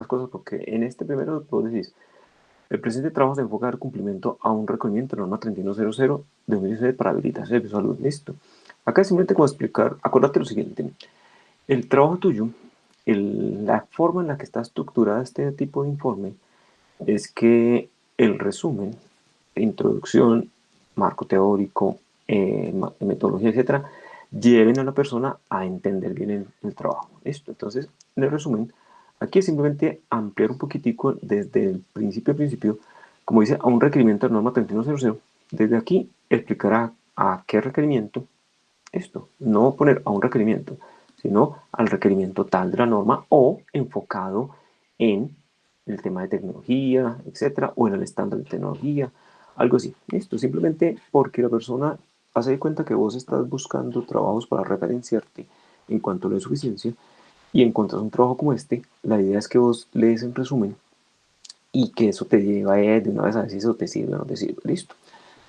cosas, porque en este primero vos decís, el presente trabajo se enfoca a dar cumplimiento a un requerimiento de norma 3100 de 2016 para habilitar servicio de salud. Listo. Acá simplemente como explicar, acuérdate lo siguiente, el trabajo tuyo, la forma en la que está estructurada este tipo de informe es que el resumen, introducción, marco teórico, metodología, etcétera, lleven a la persona a entender bien el trabajo. ¿Listo? Entonces, en el resumen, aquí es simplemente ampliar un poquitico desde el principio, como dice, a un requerimiento de norma 3100. Desde aquí explicará a qué requerimiento, esto, no poner a un requerimiento, sino al requerimiento tal de la norma o enfocado en el tema de tecnología, etcétera, o en el estándar de tecnología, algo así. Listo, simplemente porque la persona hace de cuenta que vos estás buscando trabajos para referenciarte en cuanto a la suficiencia y encuentras un trabajo como este, la idea es que vos lees el resumen y que eso te lleva de una vez a ver si eso te sirve o no te sirve. Listo.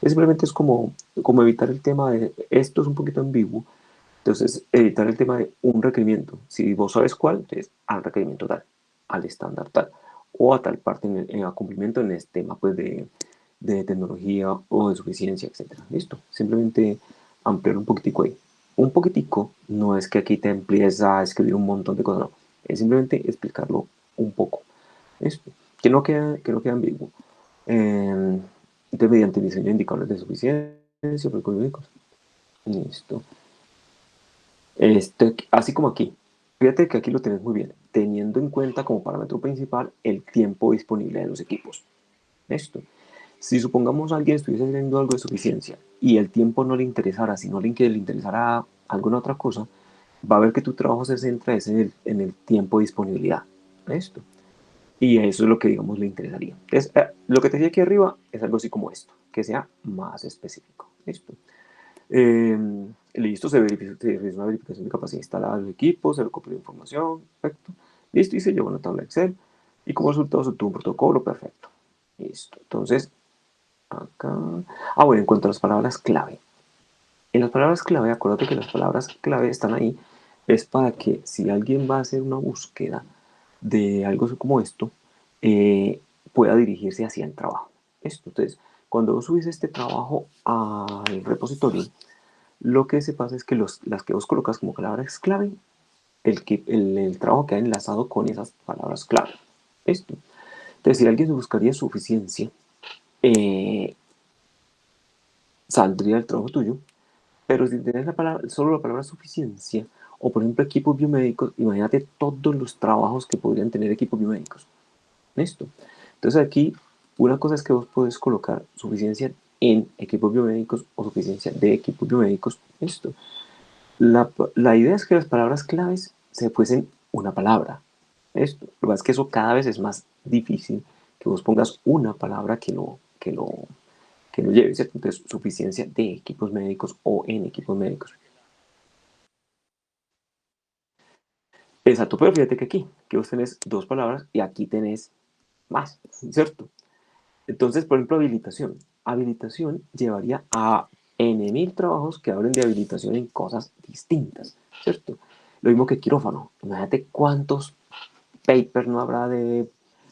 Simplemente es como evitar el tema de esto es un poquito ambiguo, entonces evitar el tema de un requerimiento. Si vos sabes cuál, entonces al requerimiento tal, al estándar tal, o a tal parte a cumplimiento en este tema pues, de tecnología o de suficiencia, etcétera. Listo. Simplemente ampliar un poquitico ahí. Un poquitico no es que aquí te empieces a escribir un montón de cosas, no. Es simplemente explicarlo un poco. Listo. Que no queda ambiguo. Entonces, mediante el diseño de indicadores de suficiencia, económicos. Listo. Así como aquí. Fíjate que aquí lo tenés muy bien, teniendo en cuenta como parámetro principal el tiempo disponible de los equipos. Listo. Si supongamos alguien estuviese haciendo algo de suficiencia y el tiempo no le interesara, sino que le interesara alguna otra cosa, va a ver que tu trabajo se centra en el tiempo de disponibilidad. Listo. Y eso es lo que, digamos, le interesaría. Entonces, lo que te decía aquí arriba es algo así como esto, que sea más específico. Listo. Eh, listo, se realiza una verificación de capacidad instalada del equipo, se recopila información, perfecto. Listo, y se lleva una tabla Excel. Y como resultado se obtuvo un protocolo, perfecto. Listo. Entonces, acá. Ah, bueno, en cuanto a las palabras clave. En las palabras clave, acuérdate que las palabras clave están ahí. Es para que si alguien va a hacer una búsqueda de algo como esto, eh, pueda dirigirse hacia el trabajo. Esto, entonces, cuando vos subís este trabajo al repositorio, lo que se pasa es que las que vos colocas como palabras clave, el trabajo queda enlazado con esas palabras clave. Esto. Entonces, si alguien buscaría suficiencia, eh, saldría el trabajo tuyo, pero si tienes solo la palabra suficiencia, o por ejemplo equipos biomédicos, imagínate todos los trabajos que podrían tener equipos biomédicos. ¿Listo? Entonces aquí, una cosa es que vos podés colocar suficiencia en equipos biomédicos o suficiencia de equipos biomédicos. Listo. La idea es que las palabras claves se fuesen una palabra. Esto. Lo que pasa es que eso cada vez es más difícil que vos pongas una palabra que lo lleve, ¿cierto? Entonces, suficiencia de equipos médicos o en equipos médicos. Exacto, pero fíjate que aquí, que vos tenés dos palabras y aquí tenés más, ¿cierto? Entonces, por ejemplo, habilitación. Habilitación llevaría a N mil trabajos que hablen de habilitación en cosas distintas, ¿cierto? Lo mismo que quirófano. Imagínate cuántos papers no habrá de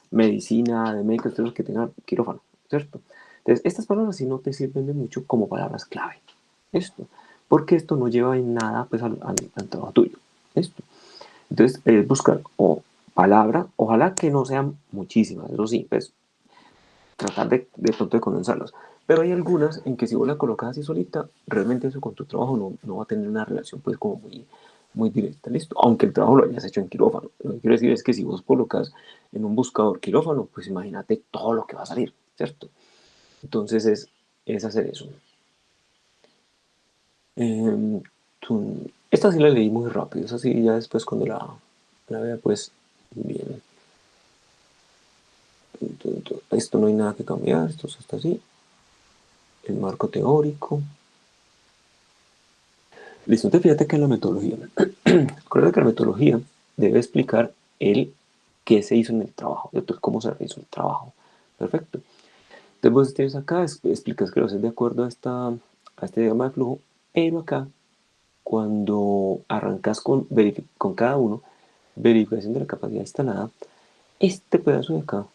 medicina, de médicos que tengan quirófano, ¿cierto? Entonces, estas palabras sí no te sirven de mucho como palabras clave. Esto. Porque esto no lleva en nada pues, al trabajo tuyo. Esto. Entonces, buscar o palabras, ojalá que no sean muchísimas, eso sí, pues tratar de pronto de condensarlas. Pero hay algunas en que si vos la colocas así solita, realmente eso con tu trabajo no va a tener una relación pues como muy directa, listo. Aunque el trabajo lo hayas hecho en quirófano. Lo que quiero decir es que si vos colocas en un buscador quirófano, pues imagínate todo lo que va a salir, ¿cierto? Entonces es hacer eso. Eh, esta sí la leí muy rápido, esa sí ya después cuando la vea pues bien. Esto no hay nada que cambiar, esto está así. El marco teórico. Listo, entonces fíjate que en la metodología. Recuerda que la metodología debe explicar el qué se hizo en el trabajo, entonces cómo se realizó el trabajo. Perfecto. Entonces vos tienes acá, explicas que lo haces de acuerdo a este diagrama de flujo, pero acá, cuando arrancas con cada uno, verificación de la capacidad instalada, Este pedazo de acá,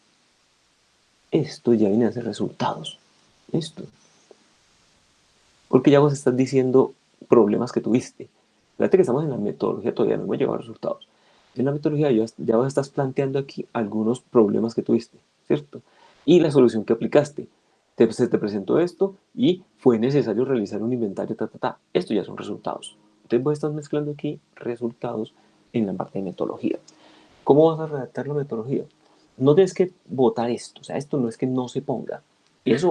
esto ya viene a ser resultados. Esto. Porque ya vos estás diciendo problemas que tuviste. Fíjate que estamos en la metodología, todavía no hemos llegado a resultados. En la metodología ya vos estás planteando aquí algunos problemas que tuviste, ¿cierto? Y la solución que aplicaste. Se te presentó esto y fue necesario realizar un inventario, ta, ta, ta. Esto ya son resultados. Entonces vos estás mezclando aquí resultados en la parte de metodología. ¿Cómo vas a redactar la metodología? No tienes que votar esto, o sea, esto no es que no se ponga. Eso,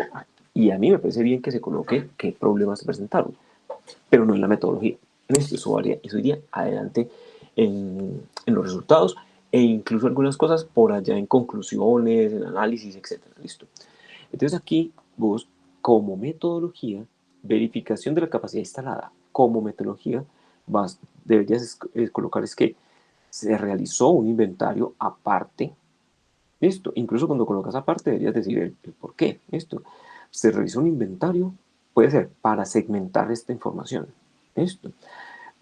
y a mí me parece bien que se coloque qué problemas se presentaron, pero no en la metodología. Eso iría adelante en los resultados e incluso algunas cosas por allá en conclusiones, en análisis, etcétera. Listo. Entonces aquí vos, como metodología, verificación de la capacidad instalada, como metodología, deberías colocar es que se realizó un inventario aparte. Esto, incluso cuando colocas aparte deberías decir el por qué. Esto, se realizó un inventario, puede ser para segmentar esta información. Esto,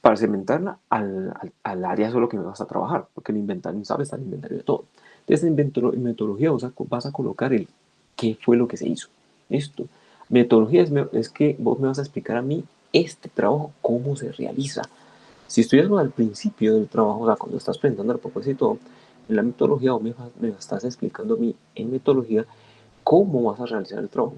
para segmentarla al área solo que me vas a trabajar, porque el inventario, no sabes, está el inventario de todo. Entonces, en metodología vas a colocar el qué fue lo que se hizo. Esto, metodología es que vos me vas a explicar a mí este trabajo, cómo se realiza. Si estudias al principio del trabajo, o sea, cuando estás presentando el propósito, en la metodología, o me estás explicando a mí en metodología cómo vas a realizar el trabajo.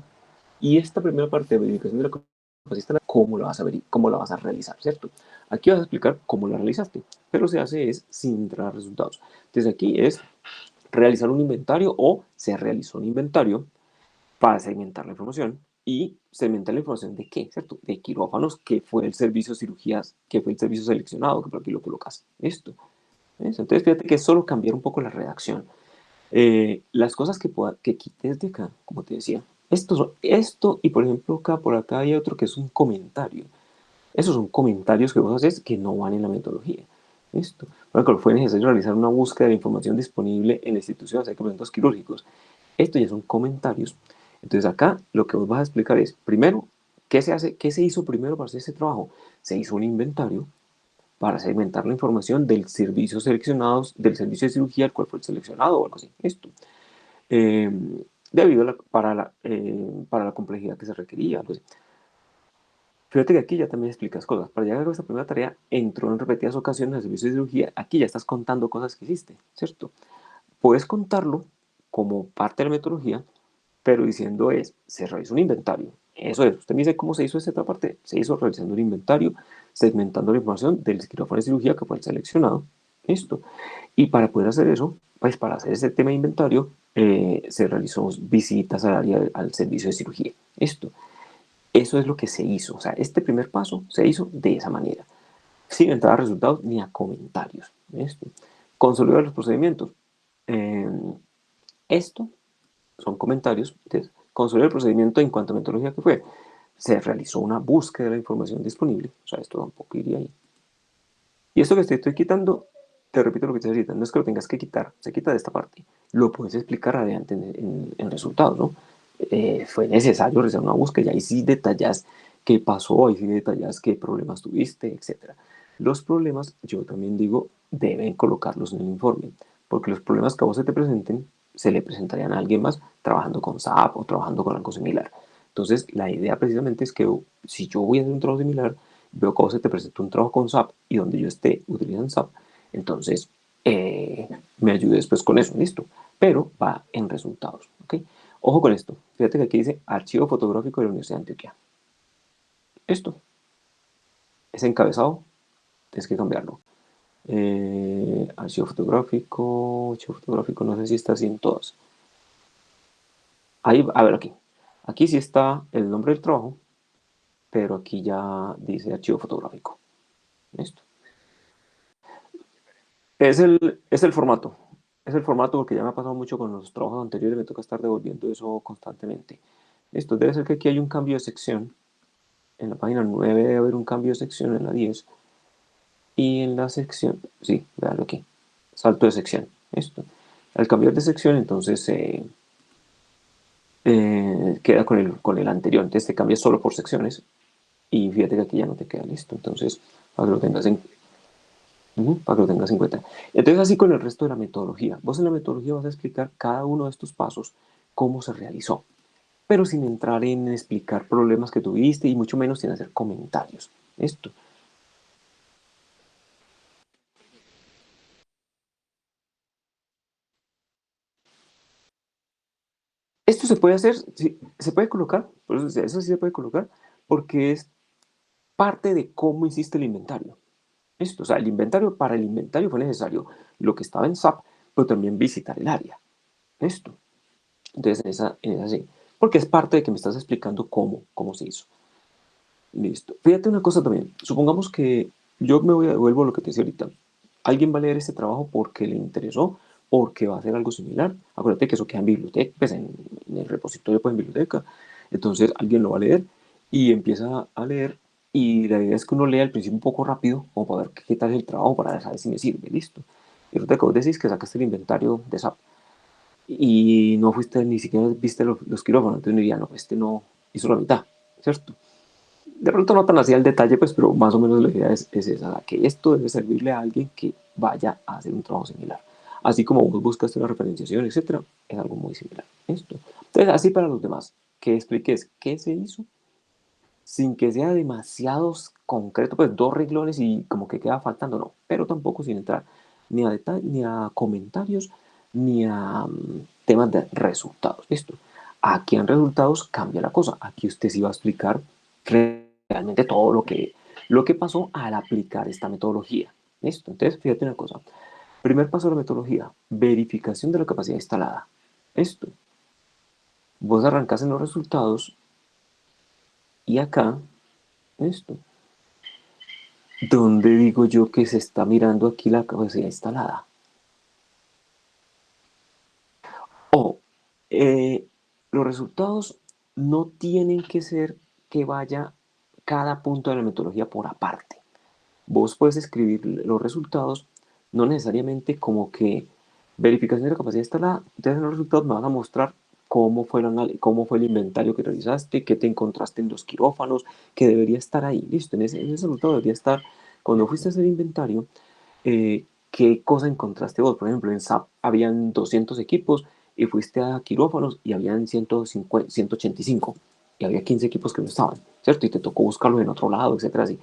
Y esta primera parte de verificación de la capacidad, cómo la vas a ver, cómo la vas a realizar, ¿cierto? Aquí vas a explicar cómo la realizaste, pero se hace es sin entrar a resultados. Entonces aquí es realizar un inventario o se realizó un inventario para segmentar la información y segmentar la información de qué, ¿cierto? De quirófanos, que fue el servicio de cirugías, que fue el servicio seleccionado, que por aquí lo colocas. Esto. ¿Ves? Entonces fíjate que es solo cambiar un poco la redacción. Las cosas que quites de acá, como te decía, esto y por ejemplo acá, por acá hay otro que es un comentario. Esos son comentarios que vos haces que no van en la metodología. Esto. Por ejemplo, fue necesario realizar una búsqueda de información disponible en la institución acerca de procedimientos quirúrgicos. Esto ya son comentarios. Entonces acá lo que vos vas a explicar es, primero, qué se hizo primero para hacer ese trabajo? Se hizo un inventario para segmentar la información del servicio seleccionado, del servicio de cirugía, el cual fue el seleccionado o algo así. Esto. Eh, debido para la complejidad que se requería. Algo así. Fíjate que aquí ya también explicas cosas. Para llegar a esta primera tarea, entró en repetidas ocasiones al servicio de cirugía. Aquí ya estás contando cosas que hiciste, ¿cierto? Puedes contarlo como parte de la metodología, pero diciendo se realizó un inventario. Eso es, usted me dice cómo se hizo esta parte. Se hizo realizando un inventario, segmentando la información del quirófano de cirugía que fue el seleccionado. Listo. Y para poder hacer eso, pues para hacer ese tema de inventario, se realizó visitas al área, al servicio de cirugía. Esto. Eso es lo que se hizo. O sea, este primer paso se hizo de esa manera, sin entrar a resultados ni a comentarios. Esto. Consolidar los procedimientos. Eh, esto son comentarios. Entonces, consolidar el procedimiento en cuanto a metodología que fue. Se realizó una búsqueda de la información disponible. O sea, esto tampoco iría ahí. Y esto que te estoy quitando, te repito lo que te estoy diciendo, no es que lo tengas que quitar, se quita de esta parte. Lo puedes explicar adelante en resultados, ¿no? Fue necesario realizar una búsqueda, y ahí sí detallas qué pasó, ahí sí detallas qué problemas tuviste, etcétera. Los problemas, yo también digo, deben colocarlos en el informe, porque los problemas que a vos se te presenten, se le presentarían a alguien más trabajando con SAP o trabajando con algo similar. Entonces, la idea precisamente es que si yo voy a hacer un trabajo similar, veo que vos se te presenta un trabajo con SAP y donde yo esté utilizando SAP, entonces me ayude después con eso, listo. Pero va en resultados, ¿ok? Ojo con esto, fíjate que aquí dice archivo fotográfico de la Universidad de Antioquia. Esto, ese encabezado, tienes que cambiarlo. Archivo fotográfico, no sé si está así en todas. Ahí, a ver aquí. Aquí sí está el nombre del trabajo, pero aquí ya dice archivo fotográfico. Listo. Es el formato. Es el formato porque ya me ha pasado mucho con los trabajos anteriores, me toca estar devolviendo eso constantemente. Esto debe ser que aquí hay un cambio de sección. En la página 9 debe haber un cambio de sección en la 10. Y en la sección, sí, véanlo aquí. Salto de sección. Esto. Al cambiar de sección, entonces queda con el anterior. Entonces te cambia solo por secciones. Y fíjate que aquí ya no te queda listo. Entonces, para que lo tengas en. para que lo tengas en cuenta. Entonces, así con el resto de la metodología. Vos en la metodología vas a explicar cada uno de estos pasos, cómo se realizó, pero sin entrar en explicar problemas que tuviste y mucho menos sin hacer comentarios. Esto. Esto se puede hacer, sí, se puede colocar, por eso sí se puede colocar, porque es parte de cómo hiciste el inventario. Esto, o sea, el inventario, para el inventario fue necesario lo que estaba en SAP, pero también visitar el área. Esto. Entonces, en esa sí. Porque es parte de que me estás explicando cómo se hizo. Listo. Fíjate una cosa también. Supongamos que yo vuelvo a lo que te decía ahorita. Alguien va a leer este trabajo porque le interesó, porque va a hacer algo similar. Acuérdate que eso queda en biblioteca, pues en el repositorio, pues en biblioteca. Entonces alguien lo va a leer y empieza a leer. Y la idea es que uno lea al principio un poco rápido, como para ver qué tal es el trabajo, para saber si me sirve. Listo. Y resulta que vos decís que sacaste el inventario de SAP y no fuiste, ni siquiera viste los quirófanos. Entonces me diría, no, este no hizo la mitad, ¿cierto? De pronto no tan así al detalle, pues, pero más o menos la idea es esa, que esto debe servirle a alguien que vaya a hacer un trabajo similar. Así como vos buscaste una referenciación, etcétera, es algo muy similar. Esto. Entonces, así para los demás, que expliques qué se hizo sin que sea demasiado concreto, pues dos reglones y como que queda faltando, no, pero tampoco sin entrar ni a detalles, ni a comentarios, ni a temas de resultados. Esto. Aquí en resultados cambia la cosa. Aquí usted sí va a explicar realmente todo lo que pasó al aplicar esta metodología. Esto. Entonces, fíjate una cosa. Primer paso de la metodología, verificación de la capacidad instalada. Esto. Vos arrancás en los resultados y acá, esto. ¿Dónde digo yo que se está mirando aquí la capacidad instalada? O los resultados no tienen que ser que vaya cada punto de la metodología por aparte. Vos puedes escribir los resultados, no necesariamente como que verificación de la capacidad instalada, entonces en los resultados me van a mostrar cómo fue el inventario que realizaste, qué te encontraste en los quirófanos, que debería estar ahí, listo, en ese resultado debería estar, cuando fuiste a hacer inventario, qué cosa encontraste vos. Por ejemplo, en SAP habían 200 equipos y fuiste a quirófanos y habían 150, 185 y había 15 equipos que no estaban, ¿cierto? Y te tocó buscarlos en otro lado, etcétera, así.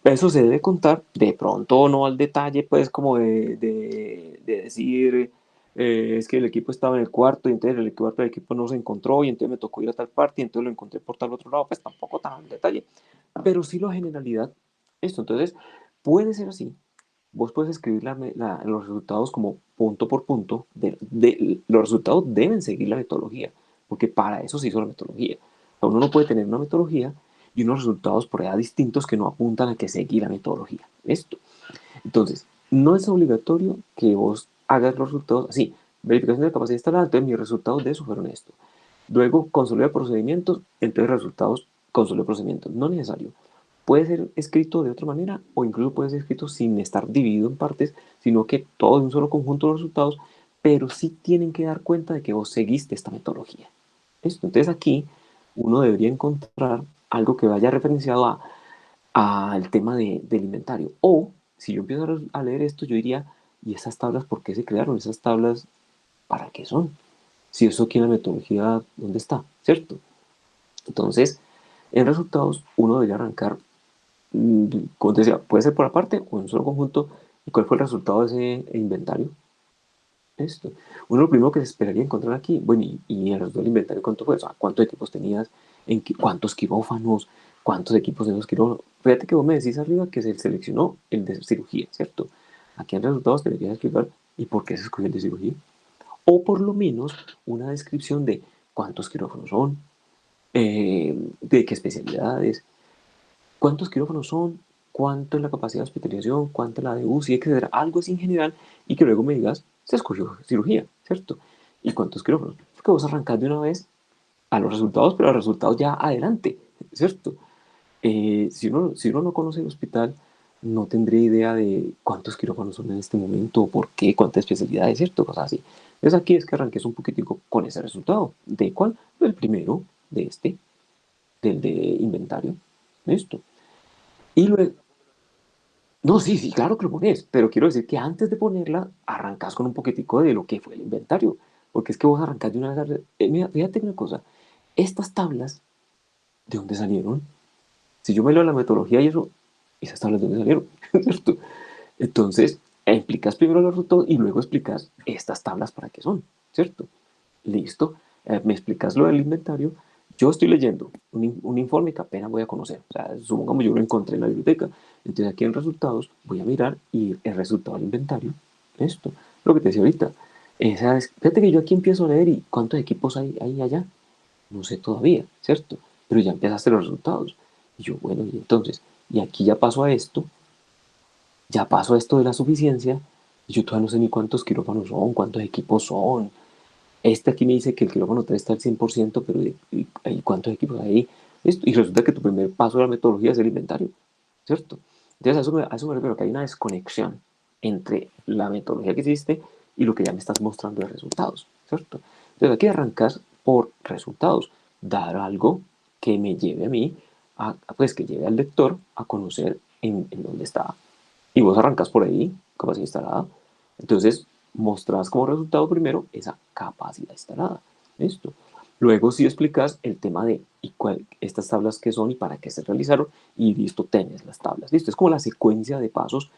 Eso se debe contar, de pronto no al detalle, pues como de decir, es que el equipo estaba en el cuarto y entonces el cuarto del equipo no se encontró y entonces me tocó ir a tal parte y entonces lo encontré por tal otro lado, pues tampoco tan al detalle, pero sí la generalidad, esto. Entonces, puede ser así. Vos puedes escribir los resultados como punto por punto. Los resultados deben seguir la metodología, porque para eso se hizo la metodología. O sea, uno no puede tener una metodología y unos resultados por allá distintos que no apuntan a que seguir la metodología. Esto. Entonces, no es obligatorio que vos hagas los resultados así. Verificación de capacidad instalada, entonces mis resultados de eso fueron esto. Luego, consolida procedimientos, entonces resultados, consolida procedimientos. No necesario. Puede ser escrito de otra manera o incluso puede ser escrito sin estar dividido en partes, sino que todo es un solo conjunto de resultados, pero sí tienen que dar cuenta de que vos seguiste esta metodología. ¿Listo? Entonces aquí uno debería encontrar algo que vaya referenciado al tema del inventario. O si yo empiezo a leer esto, yo diría, ¿y esas tablas por qué se crearon? ¿Esas tablas para qué son? Si eso aquí en la metodología, ¿dónde está? ¿Cierto? Entonces, en resultados, uno debería arrancar, como te decía, puede ser por aparte o en un solo conjunto. ¿Y cuál fue el resultado de ese inventario? Esto. Uno lo primero que se esperaría encontrar aquí, bueno, y el resto del inventario, ¿cuánto fue? O sea, ¿cuántos equipos tenías? ¿Cuántos quirófanos? ¿Cuántos equipos en los quirófanos? Fíjate que vos me decís arriba que se seleccionó el de cirugía, ¿cierto? Aquí en resultados te deberías explicar y por qué se escogió el de cirugía. O por lo menos una descripción de cuántos quirófanos son, de qué especialidades, cuántos quirófanos son, cuánto es la capacidad de hospitalización, cuánto es la de UCI, etcétera. Algo así en general y que luego me digas, se escogió cirugía, ¿cierto? ¿Y cuántos quirófanos? Porque vos arrancás de una vez a los resultados, pero a los resultados ya adelante, ¿cierto? Si uno no conoce el hospital, no tendría idea de cuántos quirófanos son en este momento, por qué, cuántas especialidades, ¿cierto? Cosas así. Entonces aquí es que arranques un poquitico con ese resultado. ¿De cuál? Del primero, de este, del de inventario. Listo. Y luego, No, sí, sí, claro que lo pones, pero quiero decir que antes de ponerla, arrancas con un poquitico de lo que fue el inventario, porque es que vos arrancás de una vez. Mira, fíjate una cosa, estas tablas, ¿de dónde salieron? Si yo me leo la metodología y eso, esas tablas de dónde salieron, ¿cierto? Entonces, explicas primero los resultados y luego explicas estas tablas para qué son, ¿cierto? Listo, me explicas lo del inventario. Yo estoy leyendo un informe que apenas voy a conocer. O sea, supongamos yo lo encontré en la biblioteca. Entonces aquí en resultados voy a mirar y el resultado del inventario, esto, lo que te decía ahorita. Fíjate que yo aquí empiezo a leer y cuántos equipos hay allá. No sé todavía, ¿cierto? Pero ya empezaste los resultados. Y yo, bueno, y entonces, y aquí ya paso a esto de la suficiencia, y yo todavía no sé ni cuántos quirófanos son, cuántos equipos son. Este aquí me dice que el quirófano 3 está al 100%, pero ¿y cuántos equipos hay ahí? Esto, y resulta que tu primer paso de la metodología es el inventario, ¿cierto? Entonces a eso me refiero, que hay una desconexión entre la metodología que hiciste y lo que ya me estás mostrando de resultados, ¿cierto? Entonces aquí arrancas por resultados, dar algo que me lleve a mí, pues que lleve al lector a conocer en dónde está. Y vos arrancas por ahí, capacidad instalada. Entonces, mostrás como resultado primero esa capacidad instalada. ¿Listo? Luego sí explicas el tema de estas tablas que son y para qué se realizaron y listo, tenés las tablas. Listo, es como la secuencia de pasos.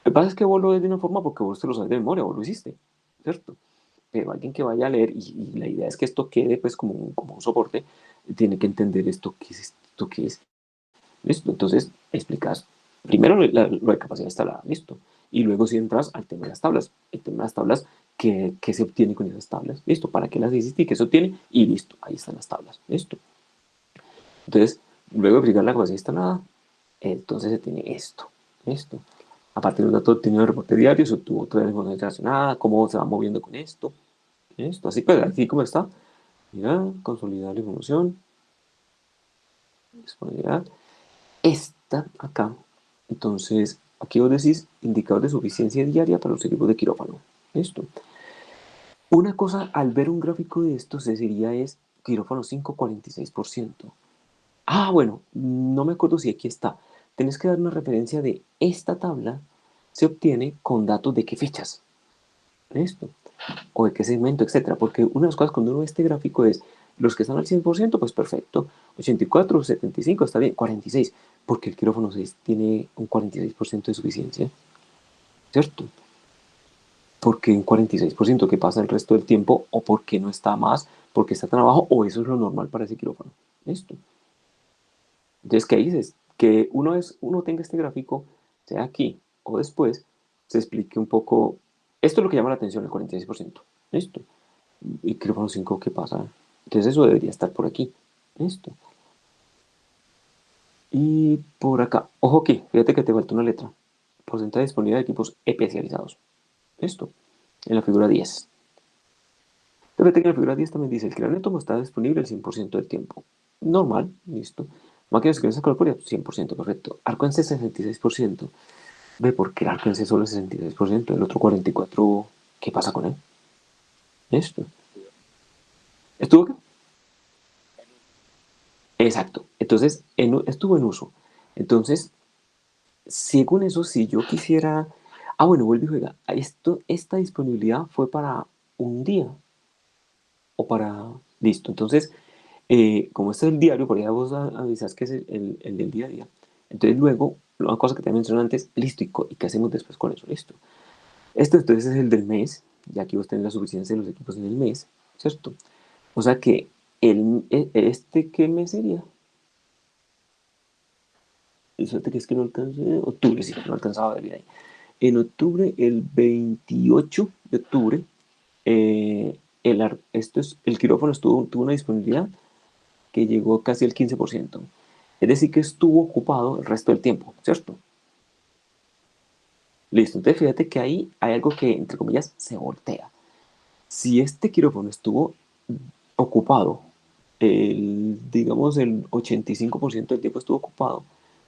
Lo que pasa es que vos lo ves de una forma porque vos te lo sabes de memoria, vos lo hiciste, ¿cierto? Pero alguien que vaya a leer, y la idea es que esto quede pues como un soporte, tiene que entender esto, qué es esto, qué es. ¿Listo? Entonces, explicas primero lo de capacidad instalada, listo. Y luego si entras al tema de las tablas. El tema de las tablas, ¿qué se obtiene con esas tablas? Listo, ¿para qué las hiciste y qué se obtiene? Y listo, ahí están las tablas, listo. Entonces, luego de aplicar la capacidad instalada, entonces se tiene esto. A partir de un dato obtenido de reporte diario, se obtuvo otra información relacionada, cómo se va moviendo con esto, así, pues, así como está. Mira, consolidar la información, disponibilidad. Esta acá, entonces, aquí vos decís indicador de suficiencia diaria para los equipos de quirófano. Listo. Una cosa al ver un gráfico de esto se diría es quirófano 5, 46%. Ah, bueno, no me acuerdo si aquí está. Tenés que dar una referencia de esta tabla se obtiene con datos de qué fechas. Listo. O de qué segmento, etcétera. Porque una de las cosas cuando uno ve este gráfico es los que están al 100%, pues perfecto. 84, 75, está bien. 46, porque el quirófano 6 tiene un 46% de suficiencia, ¿cierto? Porque un 46% que pasa el resto del tiempo, o porque no está más, porque está tan abajo, o eso es lo normal para ese quirófano. Listo. Entonces, ¿qué dices? Que uno tenga este gráfico, sea aquí o después, se explique un poco. Esto es lo que llama la atención, el 46%. Listo. Y quirófano 5, ¿qué pasa? Entonces eso debería estar por aquí. Listo. Y por acá. Ojo aquí, fíjate que te falta una letra. Porcentaje de disponibilidad de equipos especializados. Listo. En la figura 10. Fíjate que en la figura 10 también dice, el craneótomo está disponible el 100% del tiempo. Normal, listo. Máquinas de crianza corpórea, 100%, correcto. Arcuence, 66%. Ve, ¿por qué el arcuence solo es 66%? El otro 44%, ¿qué pasa con él? Listo. ¿Estuvo qué? Exacto. Entonces, estuvo en uso. Entonces, según eso, si yo quisiera... Ah, bueno, vuelve y juega. Esta disponibilidad fue para un día o para... Listo. Entonces, como este es el diario, por ahí vos avisas que es el del día a día. Entonces, luego, una cosa que te mencioné antes, listo. ¿Y qué hacemos después con eso? Listo. Esto entonces es el del mes. Ya aquí vos tenés la suficiencia de los equipos en el mes, ¿cierto? O sea que ¿qué mes sería? Fíjate que es que no alcancé. Octubre, sí, no alcanzaba a ver ahí. En octubre, el 28 de octubre, el quirófano tuvo una disponibilidad que llegó casi al 15%. Es decir, que estuvo ocupado el resto del tiempo, ¿cierto? Listo, entonces fíjate que ahí hay algo que, entre comillas, se voltea. Si este quirófano estuvo ocupado, digamos el 85% del tiempo estuvo ocupado,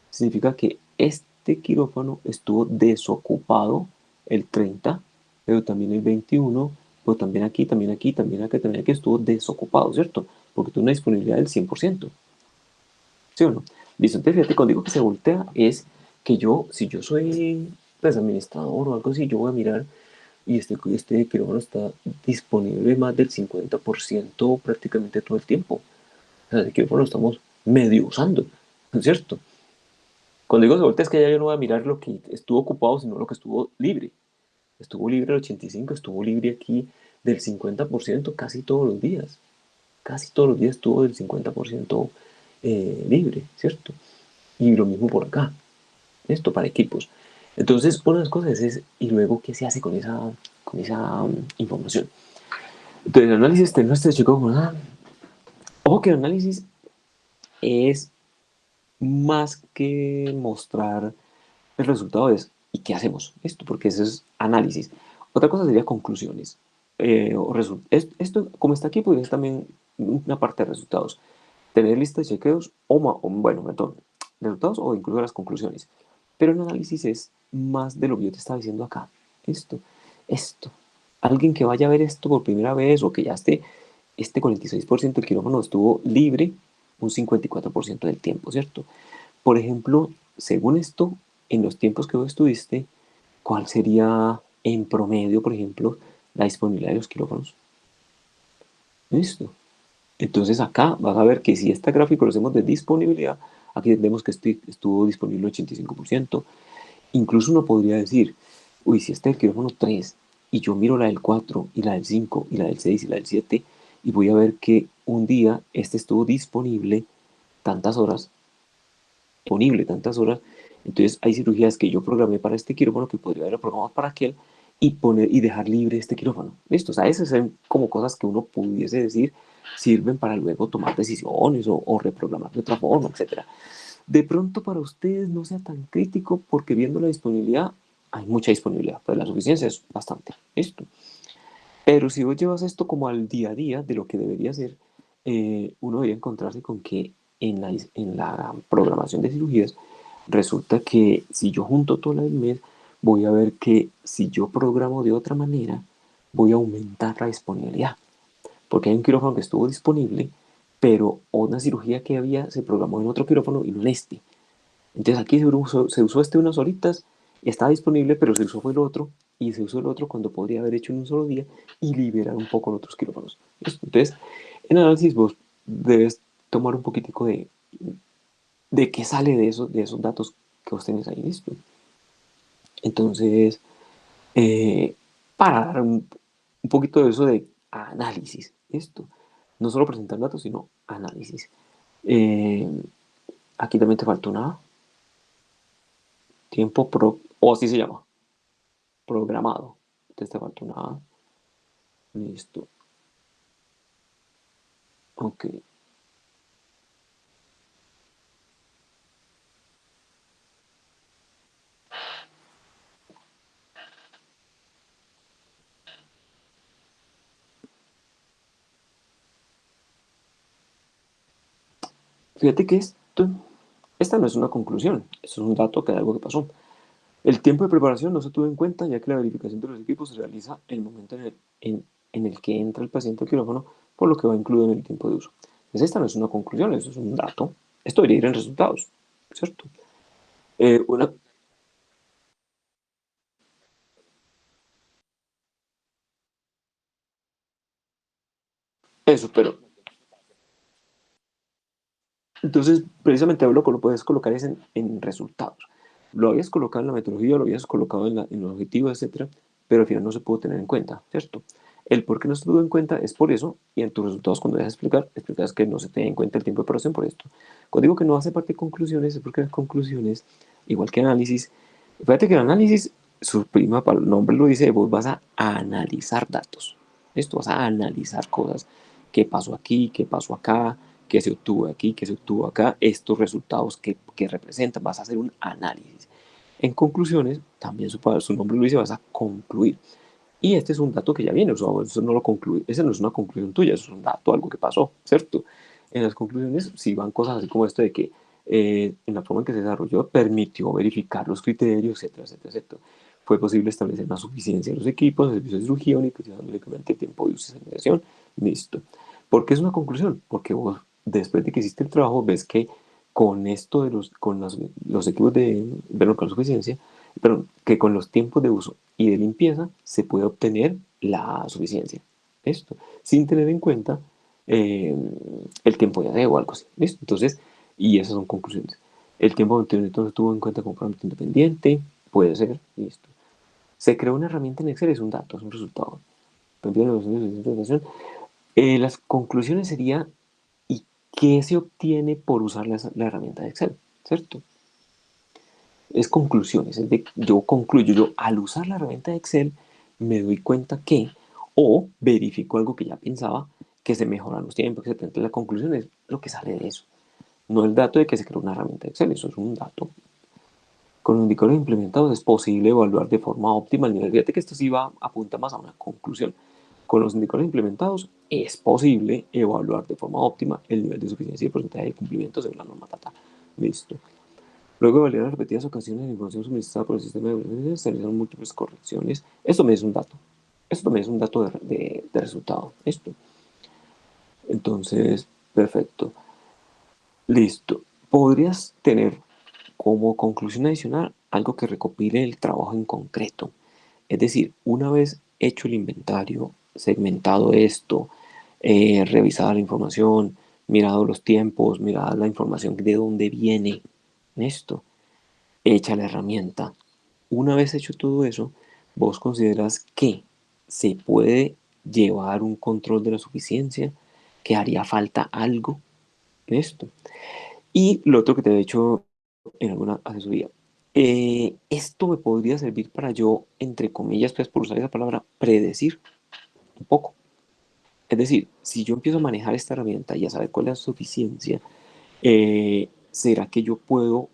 significa que este quirófano estuvo desocupado el 30, pero también el 21, pero también aquí, también aquí, también aquí estuvo desocupado, ¿cierto? Porque tuvo una disponibilidad del 100%, ¿sí o no? Listo, entonces fíjate, cuando digo que se voltea es que yo, si yo soy pues administrador o algo así, yo voy a mirar y este quirófano está disponible más del 50% prácticamente todo el tiempo. O sea, el quirófano lo estamos medio usando, ¿no es cierto? Cuando digo ahorita es que ya yo no voy a mirar lo que estuvo ocupado, sino lo que estuvo libre. Estuvo libre el 85, estuvo libre aquí del 50% casi todos los días. Casi todos los días estuvo del 50% libre, ¿cierto? Y lo mismo por acá. Esto para equipos. Entonces, una de las cosas es, ¿y luego qué se hace con esa información? Entonces, el análisis de nuestro chico, ojo que el análisis es más que mostrar el resultado es, ¿y qué hacemos? Esto, porque eso es análisis. Otra cosa sería conclusiones. Esto, como está aquí, podría ser también una parte de resultados. Tener lista de chequeos bueno, perdón, resultados o incluso las conclusiones. Pero el análisis es más de lo que yo te estaba diciendo acá. Esto, esto. Alguien que vaya a ver esto por primera vez o que ya este 46% del quirófano estuvo libre un 54% del tiempo, ¿cierto? Por ejemplo, según esto, en los tiempos que vos estuviste, ¿cuál sería en promedio, por ejemplo, la disponibilidad de los quirófanos? ¿Listo? Entonces acá vas a ver que si este gráfico lo hacemos de disponibilidad, aquí vemos que estuvo disponible el 85%. Incluso uno podría decir, uy, si este es el quirófano 3 y yo miro la del 4 y la del 5 y la del 6 y la del 7 y voy a ver que un día este estuvo disponible tantas horas, entonces hay cirugías que yo programé para este quirófano que podría haber programado para aquel y dejar libre este quirófano. Listo, o sea, esas son como cosas que uno pudiese decir sirven para luego tomar decisiones o reprogramar de otra forma, etcétera. De pronto para ustedes no sea tan crítico porque viendo la disponibilidad, hay mucha disponibilidad, pero la suficiencia es bastante. Listo. Pero si vos llevas esto como al día a día de lo que debería ser, uno debería encontrarse con que en la programación de cirugías resulta que si yo junto todo el mes, voy a ver que si yo programo de otra manera, voy a aumentar la disponibilidad. Porque hay un quirófano que estuvo disponible, pero una cirugía que había se programó en otro quirófano y no en este. Entonces aquí se usó este unas horitas y estaba disponible, pero se usó fue el otro y se usó el otro cuando podría haber hecho en un solo día y liberar un poco los otros quirófanos. Entonces, en análisis vos debes tomar un poquitico de qué sale de esos datos que vos tenés ahí, ¿listo? Entonces, eh, para dar un poquito de eso de análisis, ¿listo? No solo presentar datos, sino análisis. Eh, Aquí también te falta una tiempo o así se llama, programado. Entonces te falta una A. Listo. Ok. Fíjate que esta no es una conclusión, esto es un dato que de algo que pasó. El tiempo de preparación no se tuvo en cuenta ya que la verificación de los equipos se realiza en el momento en el que entra el paciente al quirófano, por lo que va incluido en el tiempo de uso. Entonces esta no es una conclusión, eso es un dato. Esto debería ir en resultados, ¿cierto? Eh, una, Eso, pero entonces precisamente lo que lo puedes colocar es en resultados. Lo habías colocado en la metodología, lo habías colocado en los objetivos, etcétera, pero al final no se pudo tener en cuenta, ¿cierto? El por qué no se tuvo en cuenta es por eso, y en tus resultados cuando dejas explicar, explicas que no se tiene en cuenta el tiempo de operación por esto. Cuando digo que no hace parte de conclusiones, es porque las conclusiones, igual que análisis, fíjate que el análisis, su prima, para el nombre lo dice, vos vas a analizar datos. Esto vas a analizar cosas. ¿Qué pasó aquí? ¿Qué pasó acá? ¿Qué se obtuvo aquí? ¿Qué se obtuvo acá? Estos resultados que representan, vas a hacer un análisis. En conclusiones, también su nombre lo dice, vas a concluir. Y este es un dato que ya viene, o sea, eso no lo concluye, ese no es una conclusión tuya, eso es un dato, algo que pasó, ¿cierto? En las conclusiones, si van cosas así como esto de que en la forma en que se desarrolló permitió verificar los criterios, etcétera, etcétera, etcétera. Fue posible establecer una suficiencia de los equipos, el servicio de cirugía, únicamente el tiempo de utilización, listo. ¿Por qué es una conclusión? Porque vos, después de que hiciste el trabajo, ves que con esto de los equipos de, bueno, con la suficiencia, pero que con los tiempos de uso y de limpieza se puede obtener la suficiencia. Esto, sin tener en cuenta eh, el tiempo de aseo o algo así. ¿Listo? Entonces, y esas son conclusiones. El tiempo de mantenimiento se tuvo en cuenta como parámetro independiente, puede ser, listo. Se creó una herramienta en Excel, es un dato, es un resultado. Las conclusiones serían, ¿y qué se obtiene por usar la herramienta de Excel? ¿Cierto? Es conclusiones, es de, yo concluyo, yo al usar la herramienta de Excel me doy cuenta que, o verifico algo que ya pensaba, que se mejoran los tiempos, etc. Entonces la conclusión es lo que sale de eso, no el dato de que se creó una herramienta de Excel, eso es un dato. Con los indicadores implementados es posible evaluar de forma óptima el nivel. Fíjate que esto sí va, apunta más a una conclusión. Con los indicadores implementados es posible evaluar de forma óptima el nivel de suficiencia y el porcentaje de cumplimiento según la norma TATA. Listo. Luego de validar repetidas ocasiones la información suministrada por el sistema de evaluación, se realizaron múltiples correcciones. Esto me es un dato. Esto me es un dato de resultado. Esto. Entonces, perfecto. Listo. Podrías tener como conclusión adicional algo que recopile el trabajo en concreto. Es decir, una vez hecho el inventario, segmentado esto, revisada la información, mirado los tiempos, mirada la información de dónde viene esto, hecha la herramienta. Una vez hecho todo eso, vos consideras que se puede llevar un control de la suficiencia, que haría falta algo en esto. Y lo otro que te he dicho en alguna asesoría, esto me podría servir para yo, entre comillas, pues por usar esa palabra, predecir un poco. Es decir, si yo empiezo a manejar esta herramienta y a saber cuál es la suficiencia, ¿será que yo puedo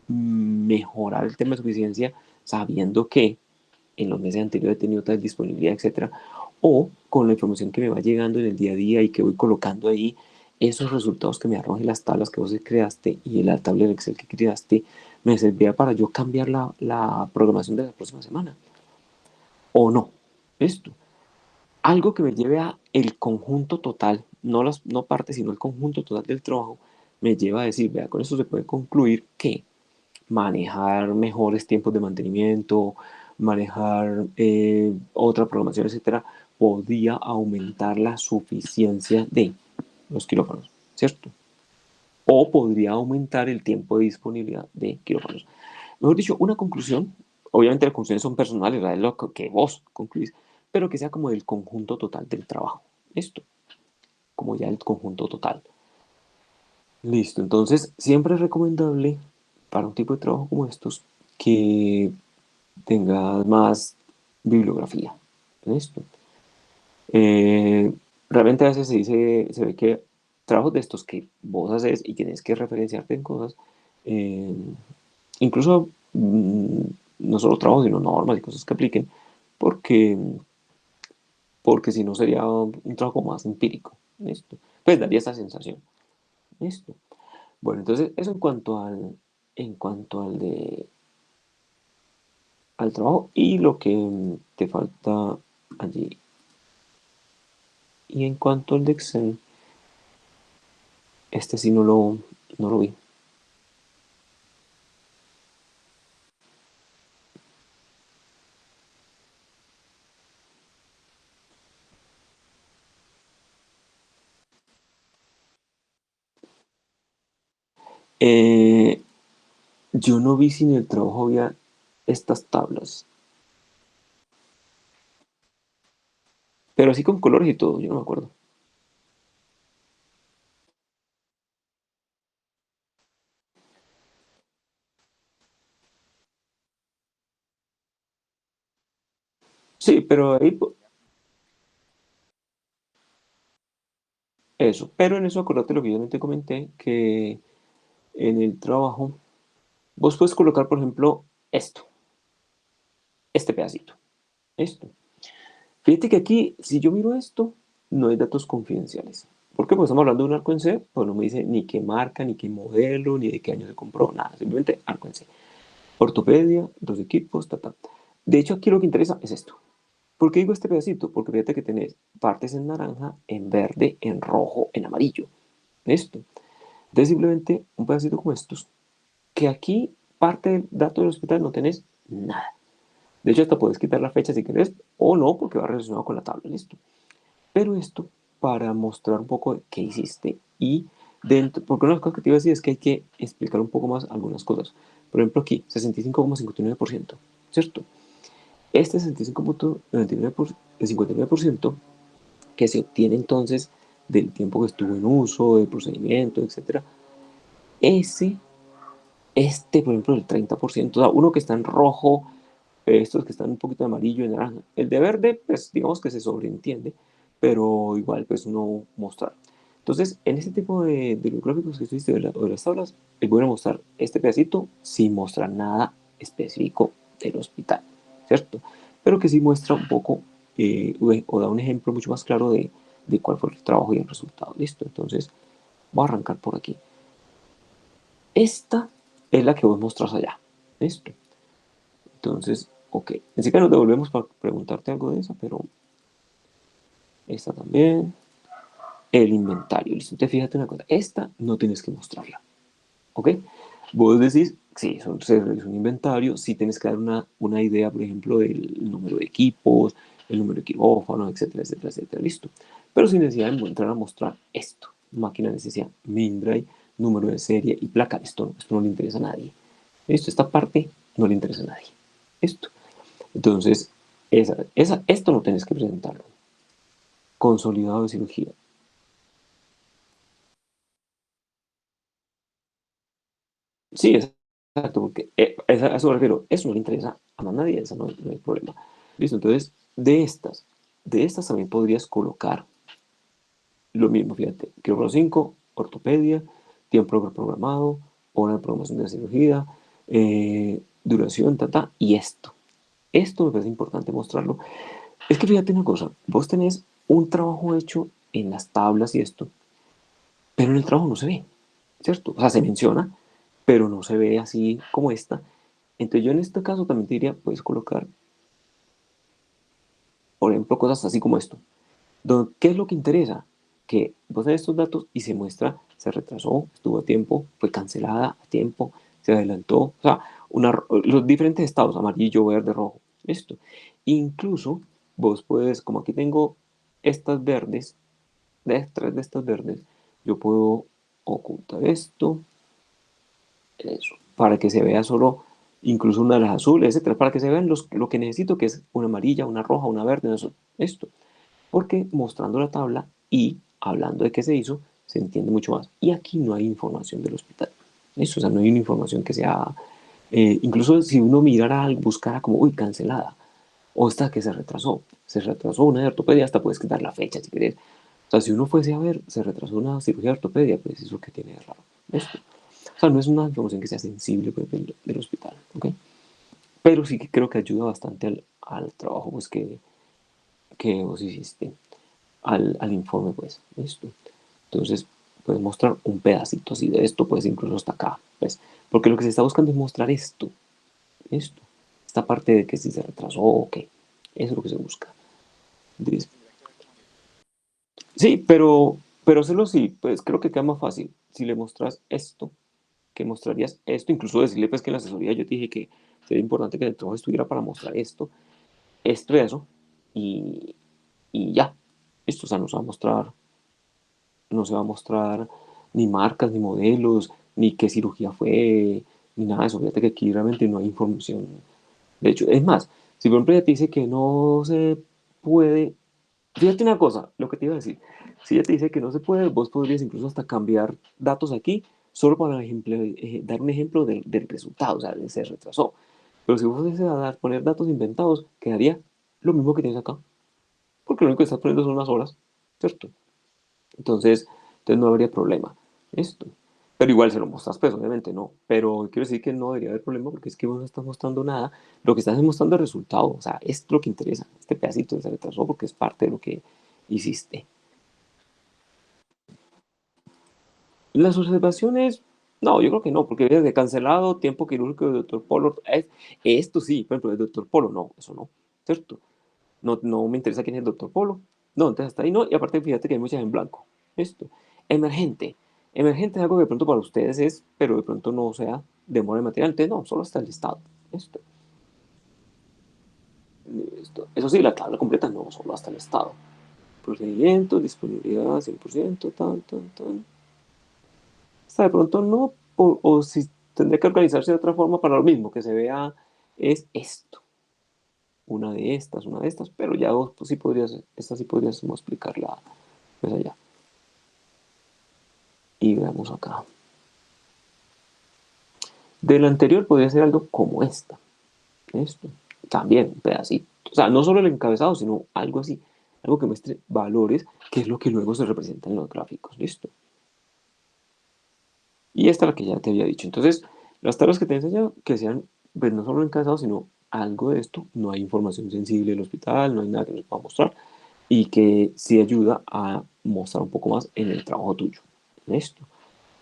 mejorar el tema de suficiencia sabiendo que en los meses anteriores he tenido tal disponibilidad, etcétera? O con la información que me va llegando en el día a día y que voy colocando ahí, esos resultados que me arrojen las tablas que vos creaste y la tabla de Excel que creaste, me servirá para yo cambiar la programación de la próxima semana. O no. Esto. Algo que me lleve a el conjunto total, no partes, sino el conjunto total del trabajo, me lleva a decir, vea, con esto se puede concluir que manejar mejores tiempos de mantenimiento, manejar otra programación, etcétera, podría aumentar la suficiencia de los quirófanos, ¿cierto? O podría aumentar el tiempo de disponibilidad de quirófanos. Mejor dicho, una conclusión, obviamente las conclusiones son personales, la de lo que vos concluís, pero que sea como del conjunto total del trabajo. Esto, como ya el conjunto total. Listo, entonces siempre es recomendable para un tipo de trabajo como estos que tengas más bibliografía en esto. Eh, Realmente a veces se ve que trabajos de estos que vos haces y tienes que referenciarte en cosas, eh, incluso no solo trabajos, sino normas y cosas que apliquen, porque, porque si no sería un trabajo más empírico. ¿Listo? Pues daría esa sensación. ¿Listo? Bueno, entonces eso en cuanto al trabajo y lo que te falta allí. Y en cuanto al de Excel, este sí no lo vi. Eh, yo no vi si en el trabajo había estas tablas, pero así con colores y todo, yo no me acuerdo. Sí, pero ahí, eso. Pero en eso, acuérdate lo que yo no te comenté, que en el trabajo vos puedes colocar, por ejemplo, este pedacito, esto. Fíjate que aquí, si yo miro esto, no hay datos confidenciales. ¿Por qué? Porque estamos hablando de un arco en C, pues no me dice ni qué marca, ni qué modelo, ni de qué año se compró, nada. Simplemente arco en C. Ortopedia, dos equipos, ta, ta. De hecho, aquí lo que interesa es esto. ¿Por qué digo este pedacito? Porque fíjate que tenés partes en naranja, en verde, en rojo, en amarillo. Esto. Entonces simplemente un pedacito como estos, que aquí parte del dato del hospital no tenés nada. De hecho, hasta puedes quitar la fecha si querés, o no, porque va relacionado con la tabla, listo. Pero esto para mostrar un poco de qué hiciste y dentro, porque una de las cosas que te iba a decir es que hay que explicar un poco más algunas cosas. Por ejemplo, aquí, 65,59%, ¿cierto? Este 65,99% que se obtiene entonces del tiempo que estuvo en uso, del procedimiento, etcétera, ese, por ejemplo, el 30%, o sea, uno que está en rojo, estos que están un poquito de amarillo y naranja. El de verde, pues digamos que se sobreentiende, pero igual, pues no mostrar. Entonces, en este tipo de los gráficos que estuviste o de las tablas, les voy a mostrar este pedacito sin mostrar nada específico del hospital, ¿cierto? Pero que sí muestra un poco o da un ejemplo mucho más claro de cuál fue el trabajo y el resultado. Listo, entonces voy a arrancar por aquí. Esta es la que vos mostrás allá. Listo. Entonces, ok. Enseguida nos devolvemos para preguntarte algo de esa, pero esta también. El inventario, listo. Entonces, fíjate una cosa. Esta no tienes que mostrarla, ¿ok? Vos decís, sí, se realiza un inventario, sí tienes que dar una idea, por ejemplo, del número de equipos, el número de quirófanos, etcétera, etcétera, etcétera, listo. Pero sin necesidad de entrar a mostrar esto. Máquina de necesidad, Mindray, número de serie y placa. Esto no le interesa a nadie. Listo, esta parte no le interesa a nadie. Esto. Entonces, esto no tienes que presentarlo. Consolidado de cirugía. Sí, exacto, porque a eso me refiero. Eso no le interesa a más nadie, eso no hay problema. Listo, entonces, de estas también podrías colocar lo mismo, fíjate. Quirófano 5, ortopedia, tiempo programado, hora de programación de la cirugía, duración, y esto. Esto me parece importante mostrarlo. Es que fíjate una cosa, vos tenés un trabajo hecho en las tablas y esto, pero en el trabajo no se ve, ¿cierto? O sea, se menciona, pero no se ve así como esta. Entonces yo en este caso también te diría, puedes colocar, por ejemplo, cosas así como esto. ¿Qué es lo que interesa? Que vos tenés estos datos y se muestra, se retrasó, estuvo a tiempo, fue cancelada a tiempo, se adelantó, o sea, los diferentes estados, amarillo, verde, rojo, esto. Incluso vos puedes, como aquí tengo estas verdes, tres de estas verdes, yo puedo ocultar esto, eso, para que se vea solo incluso una de las azules, etcétera, para que se vean lo que necesito, que es una amarilla, una roja, una verde, eso, esto. Porque mostrando la tabla y hablando de qué se hizo, se entiende mucho más. Y aquí no hay información del hospital. Eso, o sea, no hay una información que sea, incluso si uno mirara, buscara como, uy, cancelada, o esta que se retrasó una de ortopedia, hasta puedes quitar la fecha si querés. O sea, si uno fuese a ver, se retrasó una cirugía de ortopedia, pues eso que tiene de raro. Esto. O sea, no es una información que sea sensible pues, del hospital, ¿ok? Pero sí que creo que ayuda bastante al trabajo pues, que vos hiciste, al informe, pues, esto. Entonces, puedes mostrar un pedacito así de esto, pues incluso hasta acá, pues, porque lo que se está buscando es mostrar esto, esta parte de que si se retrasó o qué, eso es lo que se busca. Entonces, sí, pero hacerlo así, pues creo que queda más fácil. Si le mostras esto, que mostrarías esto, incluso decirle pues que en la asesoría yo te dije que sería importante que el trabajo estuviera para mostrar esto y eso, y, y ya, esto, o sea, no se va a mostrar ni marcas, ni modelos, ni qué cirugía fue, ni nada de eso. Fíjate que aquí realmente no hay información. De hecho, es más, si por ejemplo ella te dice que no se puede, fíjate una cosa, lo que te iba a decir, si ella te dice que no se puede, vos podrías incluso hasta cambiar datos aquí, solo para dar un ejemplo del resultado, o sea, de se retrasó. Pero si vos fuese a poner datos inventados, quedaría lo mismo que tienes acá, porque lo único que estás poniendo son unas horas, ¿cierto? Entonces no habría problema. Esto. Pero igual se lo mostras, pues obviamente no. Pero quiero decir que no debería haber problema porque es que vos no estás mostrando nada. Lo que estás es mostrando el resultado. O sea, es lo que interesa. Este pedacito se retrasó porque es parte de lo que hiciste. Las observaciones, no, yo creo que no, porque desde cancelado, tiempo quirúrgico del doctor Polo, esto sí, por ejemplo, el doctor Polo, no, eso no, ¿cierto? No, no me interesa quién es el doctor Polo. No, entonces hasta ahí no. Y aparte, fíjate que hay muchas en blanco. Esto. Emergente. Emergente es algo que de pronto para ustedes es, pero de pronto no sea demora de material. Entonces, no, solo hasta el estado. Esto. Listo. Eso sí, la tabla completa no, solo hasta el estado. Procedimiento, disponibilidad, 100%, tan, tan, tan. Hasta de pronto no, o si tendría que organizarse de otra forma para lo mismo, que se vea es esto. Una de estas, pero ya vos pues, sí podrías, esta sí podrías como explicarla pues allá. Y veamos acá. Del anterior podría ser algo como esta. Esto. También un pedacito. O sea, no solo el encabezado, sino algo así. Algo que muestre valores, que es lo que luego se representa en los gráficos. Listo. Y esta es la que ya te había dicho. Entonces, las tablas que te enseñado, que sean, pues no solo encabezados, sino algo de esto. No hay información sensible del hospital, no hay nada que nos pueda mostrar. Y que sí ayuda a mostrar un poco más en el trabajo tuyo. Listo.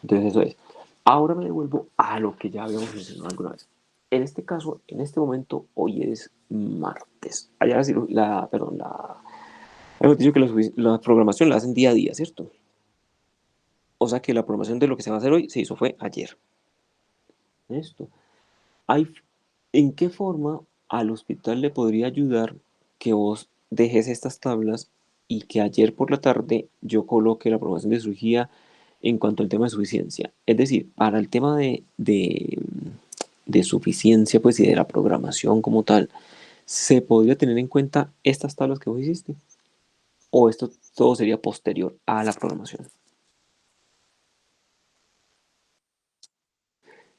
Entonces, eso es. Ahora me devuelvo a lo que ya habíamos mencionado alguna vez. En este caso, en este momento, hoy es martes. Allá perdón, hemos dicho que la programación la hacen día a día, ¿cierto? O sea que la programación de lo que se va a hacer hoy se hizo fue ayer. Esto. Hay, ¿En qué forma al hospital le podría ayudar que vos dejes estas tablas y que ayer por la tarde yo coloque la programación de cirugía en cuanto al tema de suficiencia? Es decir, para el tema de suficiencia pues, y de la programación como tal, ¿se podría tener en cuenta estas tablas que vos hiciste? ¿O esto todo sería posterior a la programación?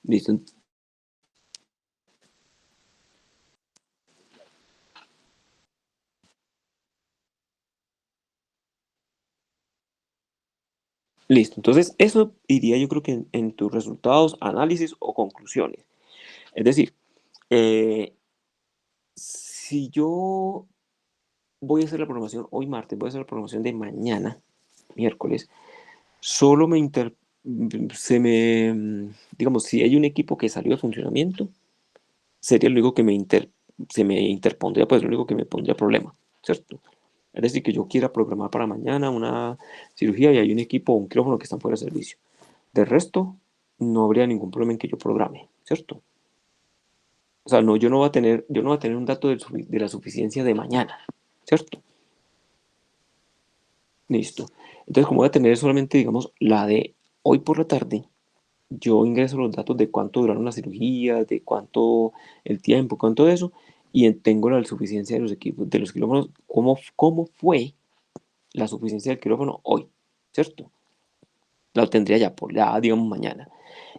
Listo. Listo. Entonces, eso iría yo creo que en tus resultados, análisis o conclusiones. Es decir, eh, si yo voy a hacer la programación hoy martes, voy a hacer la programación de mañana, miércoles, solo digamos, si hay un equipo que salió de funcionamiento, sería lo único que se me interpondría, pues lo único que me pondría problema, ¿cierto? Es decir, que yo quiera programar para mañana una cirugía y hay un equipo o un quirófano que están fuera de servicio. De resto, no habría ningún problema en que yo programe, ¿cierto? O sea, no, yo no voy a tener un dato de la suficiencia de mañana, ¿cierto? Listo. Entonces, como voy a tener solamente, digamos, la de hoy por la tarde, yo ingreso los datos de cuánto duraron las cirugías, de cuánto el tiempo, cuánto de eso, y tengo la suficiencia de los equipos, de los quirófanos, cómo fue la suficiencia del quirófano hoy, ¿cierto? La obtendría ya, digamos, mañana.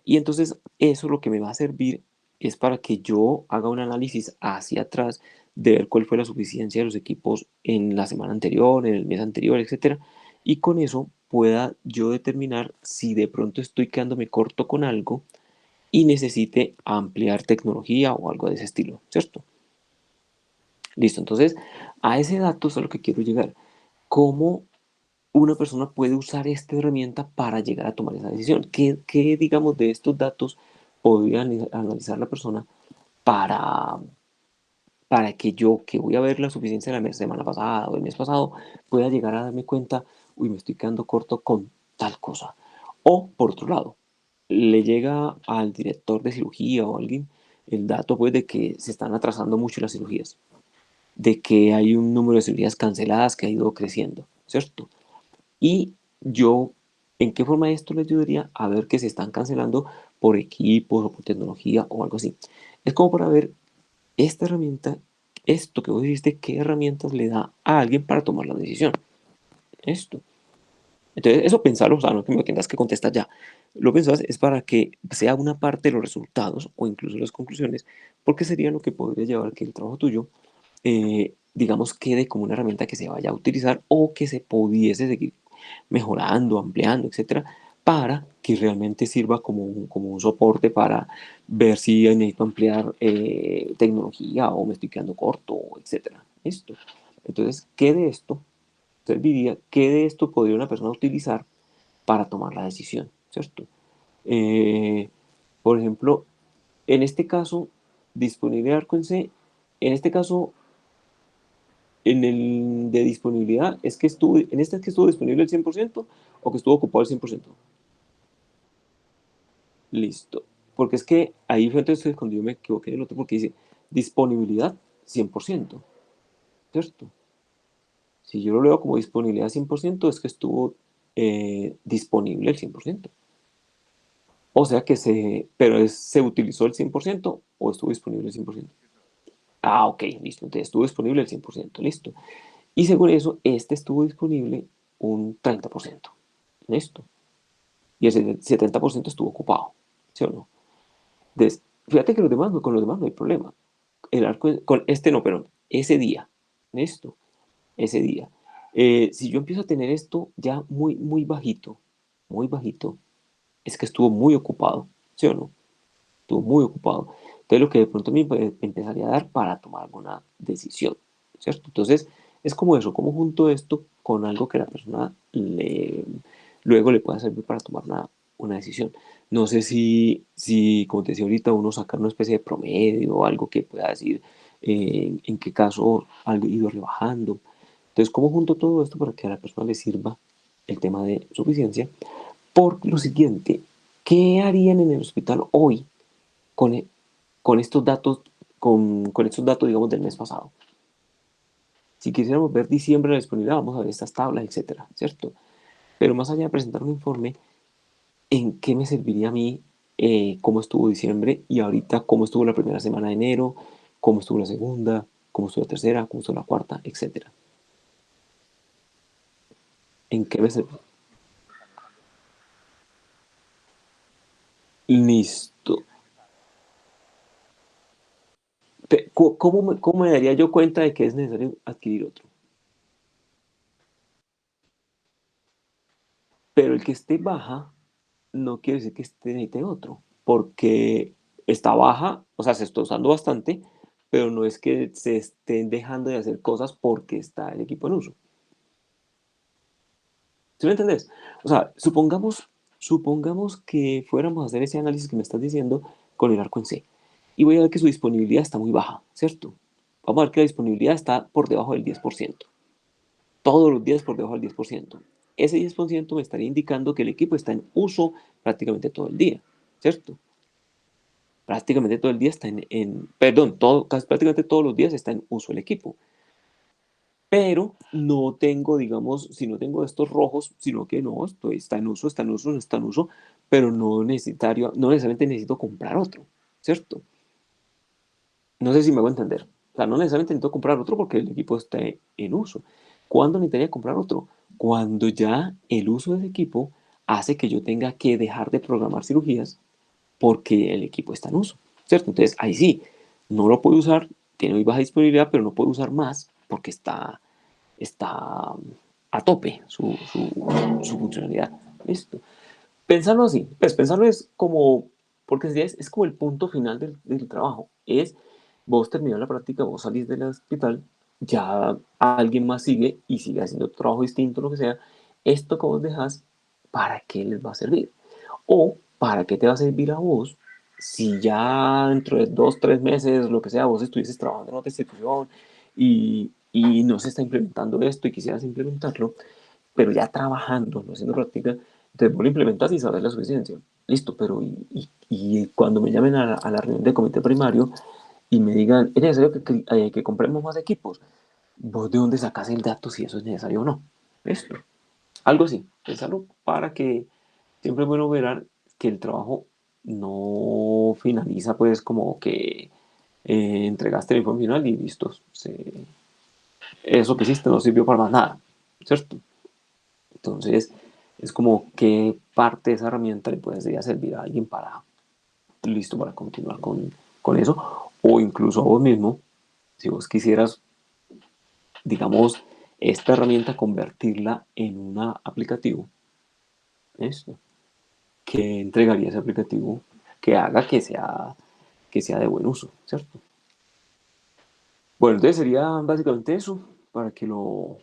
Y entonces eso lo que me va a servir es para que yo haga un análisis hacia atrás de ver cuál fue la suficiencia de los equipos en la semana anterior, en el mes anterior, etcétera. Y con eso pueda yo determinar si de pronto estoy quedándome corto con algo y necesite ampliar tecnología o algo de ese estilo, ¿cierto? Listo, entonces a ese dato es a lo que quiero llegar. ¿Cómo una persona puede usar esta herramienta para llegar a tomar esa decisión? ¿Qué digamos, de estos datos podría analizar la persona para, para que yo, que voy a ver la suficiencia de la semana pasada o el mes pasado, pueda llegar a darme cuenta, uy, me estoy quedando corto con tal cosa? O, por otro lado, le llega al director de cirugía o a alguien el dato pues, de que se están atrasando mucho las cirugías, de que hay un número de cirugías canceladas que ha ido creciendo, ¿cierto? Y yo, ¿en qué forma esto le ayudaría a ver que se están cancelando por equipos o por tecnología o algo así? Es como para ver esta herramienta, esto que vos dijiste, qué herramientas le da a alguien para tomar la decisión. Esto. Entonces, eso pensarlo, o sea, no que me lo tengas que contestar ya. Lo pensás es para que sea una parte de los resultados o incluso las conclusiones, porque sería lo que podría llevar a que el trabajo tuyo, digamos, quede como una herramienta que se vaya a utilizar o que se pudiese seguir mejorando, ampliando, etcétera, para que realmente sirva como un soporte para ver si necesito ampliar tecnología o me estoy quedando corto, etcétera. Esto. Entonces, ¿qué de esto? Entonces diría, ¿qué de esto podría una persona utilizar para tomar la decisión? ¿Cierto? Eh, por ejemplo, en este caso, disponibilidad Arconce, en este caso, en el de disponibilidad, es que estuvo, en este es que estuvo disponible el 100% o que estuvo ocupado el 100%. Listo. Porque es que ahí fue entonces cuando yo me equivoqué en el otro, porque dice disponibilidad 100%, ¿cierto? Si yo lo leo como disponibilidad 100%, es que estuvo disponible el 100%. O sea que se utilizó el 100% o estuvo disponible el 100%. Ah, ok, listo. Entonces estuvo disponible el 100%, listo. Y según eso, este estuvo disponible un 30%, listo. Y el 70% estuvo ocupado, ¿sí o no? Entonces, fíjate que con los demás no hay problema. Con este no, pero ese día, listo, ese día. Si yo empiezo a tener esto ya muy bajito, es que estuvo muy ocupado, ¿sí o no? Estuvo muy ocupado. Entonces, lo que de pronto me empezaría a dar para tomar alguna decisión, ¿cierto? Entonces, es como eso, como junto esto con algo que la persona luego le pueda servir para tomar una decisión. No sé si, como te decía ahorita, uno sacar una especie de promedio o algo que pueda decir en qué caso algo ha ido rebajando. Entonces, ¿cómo junto todo esto para que a la persona le sirva el tema de suficiencia? Por lo siguiente, ¿qué harían en el hospital hoy con, e- con estos datos, con estos datos, digamos, del mes pasado? Si quisiéramos ver diciembre la disponibilidad, vamos a ver estas tablas, etcétera, ¿cierto? Pero más allá de presentar un informe, ¿en qué me serviría a mí cómo estuvo diciembre y ahorita cómo estuvo la primera semana de enero, cómo estuvo la segunda, cómo estuvo la tercera, cómo estuvo la cuarta, etcétera? ¿En qué me serviría? Listo. ¿Cómo me daría yo cuenta de que es necesario adquirir otro? Pero el que esté baja no quiere decir que esté necesite otro, porque está baja, o sea, se está usando bastante, pero no es que se estén dejando de hacer cosas porque está el equipo en uso. ¿Sí me entendés? O sea, supongamos que fuéramos a hacer ese análisis que me estás diciendo con el arco en C. Y voy a ver que su disponibilidad está muy baja, ¿cierto? Vamos a ver que la disponibilidad está por debajo del 10%. Todos los días por debajo del 10%. Ese 10% me estaría indicando que el equipo está en uso prácticamente todo el día, ¿cierto? Prácticamente todo el día está perdón, casi prácticamente todos los días está en uso el equipo. Pero no tengo, digamos, si no tengo estos rojos, sino que no, está en uso, está en uso, está en uso, pero no necesariamente necesito comprar otro, ¿cierto? No sé si me voy a entender. O sea, no necesariamente necesito comprar otro porque el equipo está en uso. ¿Cuándo necesitaría comprar otro? Cuando ya el uso de ese equipo hace que yo tenga que dejar de programar cirugías porque el equipo está en uso, ¿cierto? Entonces, ahí sí, no lo puedo usar, tiene muy baja disponibilidad, pero no puedo usar más porque está a tope su funcionalidad. Listo. Pensarlo así, pues pensarlo es como, porque es como el punto final del trabajo. Es vos terminás la práctica, vos salís del hospital, ya alguien más sigue y sigue haciendo otro trabajo distinto, lo que sea. Esto que vos dejas, ¿para qué les va a servir? O ¿para qué te va a servir a vos si ya dentro de 2, 3 meses, lo que sea, vos estuvieses trabajando en otra institución y no se está implementando esto y quisieras implementarlo, pero ya trabajando, no haciendo práctica, entonces vos lo implementas y sabes la suficiencia. Listo, pero y cuando me llamen a la reunión de comité primario y me digan, es necesario que compremos más equipos, vos de dónde sacas el dato si eso es necesario o no. Listo. Algo así, pensarlo para que siempre es bueno ver que el trabajo no finaliza pues como que entregaste el informe final y listo. Eso que hiciste no sirvió para más nada, ¿cierto? Entonces, es como qué parte de esa herramienta le puede servir a alguien para, listo, para continuar con eso. O incluso a vos mismo, si vos quisieras, digamos, esta herramienta convertirla en un aplicativo, ¿listo? Que entregaría ese aplicativo que haga que sea de buen uso, ¿cierto? Bueno, entonces sería básicamente eso para que lo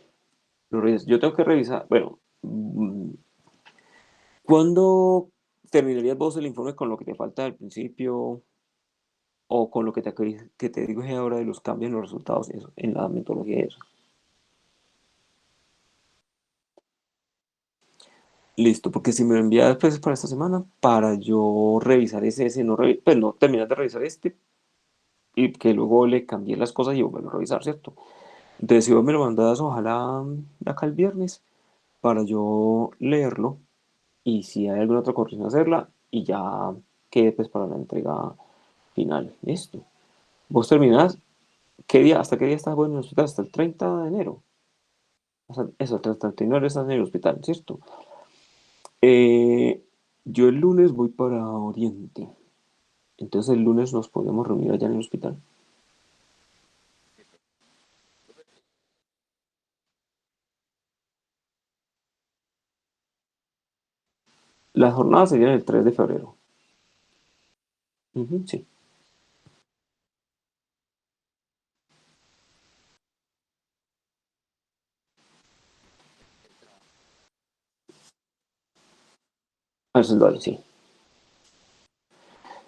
revises. Yo tengo que revisar, bueno, ¿cuándo terminarías vos el informe con lo que te falta al principio o con lo que te dije ahora de los cambios en los resultados y eso, en la metodología y eso? Listo, porque si me lo envía después para esta semana, para yo revisar ese no, pues no terminar de revisar este y que luego le cambie las cosas y volverlo a revisar, ¿cierto? Entonces, si vos me lo mandas, ojalá acá el viernes, para yo leerlo y si hay alguna otra corrección hacerla y ya quede pues para la entrega final. Listo. Vos terminás, ¿qué día, hasta qué día estás vos en el hospital? Hasta el 30 de enero. Eso, hasta el 31 estás en el hospital, ¿cierto? Eh, yo el lunes voy para Oriente. Entonces el lunes nos podemos reunir allá en el hospital. Las jornadas serían el 3 de febrero. Ujú, sí, al Sendai, sí.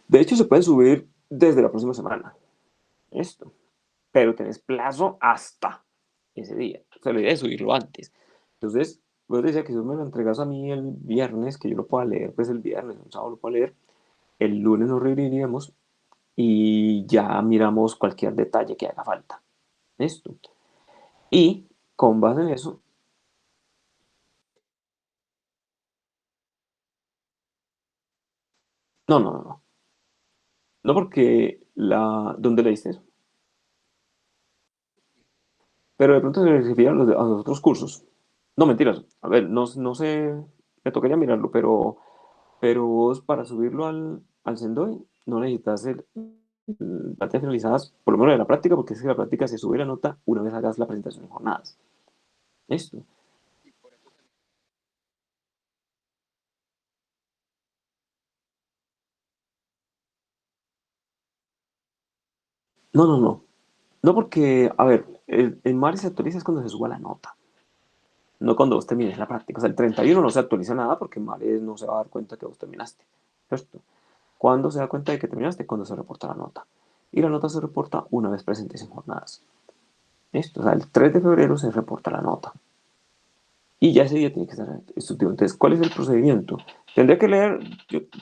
De hecho, se pueden subir desde la próxima semana. Esto. Pero tenés plazo hasta ese día. O sea, la idea es subirlo antes. Entonces, vos decía que si vos me lo entregas a mí el viernes, que yo lo pueda leer, pues el viernes, el sábado lo puedo leer, el lunes nos reuniríamos y ya miramos cualquier detalle que haga falta. Esto. Y con base en eso, no, no, no, no. No porque ¿dónde leíste eso? Pero de pronto se refiere a los otros cursos. No, mentiras. A ver, no, no sé, me tocaría mirarlo, pero vos para subirlo al Sendoy no necesitas hacer prácticas finalizadas, por lo menos de la práctica, porque es que la práctica se sube la nota una vez hagas la presentación en jornadas. Esto. No, no, no. No porque, a ver, en Mari se actualiza es cuando se suba la nota, no cuando vos termines la práctica. O sea, el 31 no se actualiza nada porque Mari no se va a dar cuenta que vos terminaste. ¿Cierto? ¿Cuándo se da cuenta de que terminaste? Cuando se reporta la nota. Y la nota se reporta una vez presentes en jornadas. Esto, o sea, el 3 de febrero se reporta la nota. Y ya ese día tiene que estar estudiado. Entonces, ¿cuál es el procedimiento? Tendría que leer,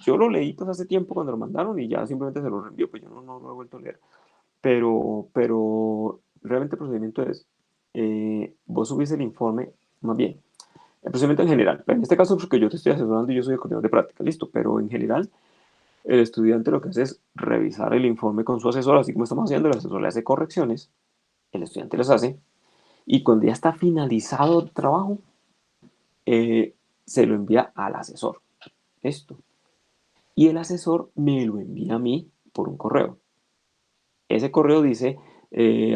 yo lo leí pues hace tiempo cuando lo mandaron y ya simplemente se lo reenvió, pues yo no lo he vuelto a leer. Pero realmente el procedimiento es, vos subís el informe, más bien, el procedimiento en general. En este caso, porque yo te estoy asesorando y yo soy el coordinador de práctica, listo, pero en general, el estudiante lo que hace es revisar el informe con su asesor, así como estamos haciendo, el asesor le hace correcciones, el estudiante las hace, y cuando ya está finalizado el trabajo, eh, se lo envía al asesor. Esto. Y el asesor me lo envía a mí por un correo. Ese correo dice,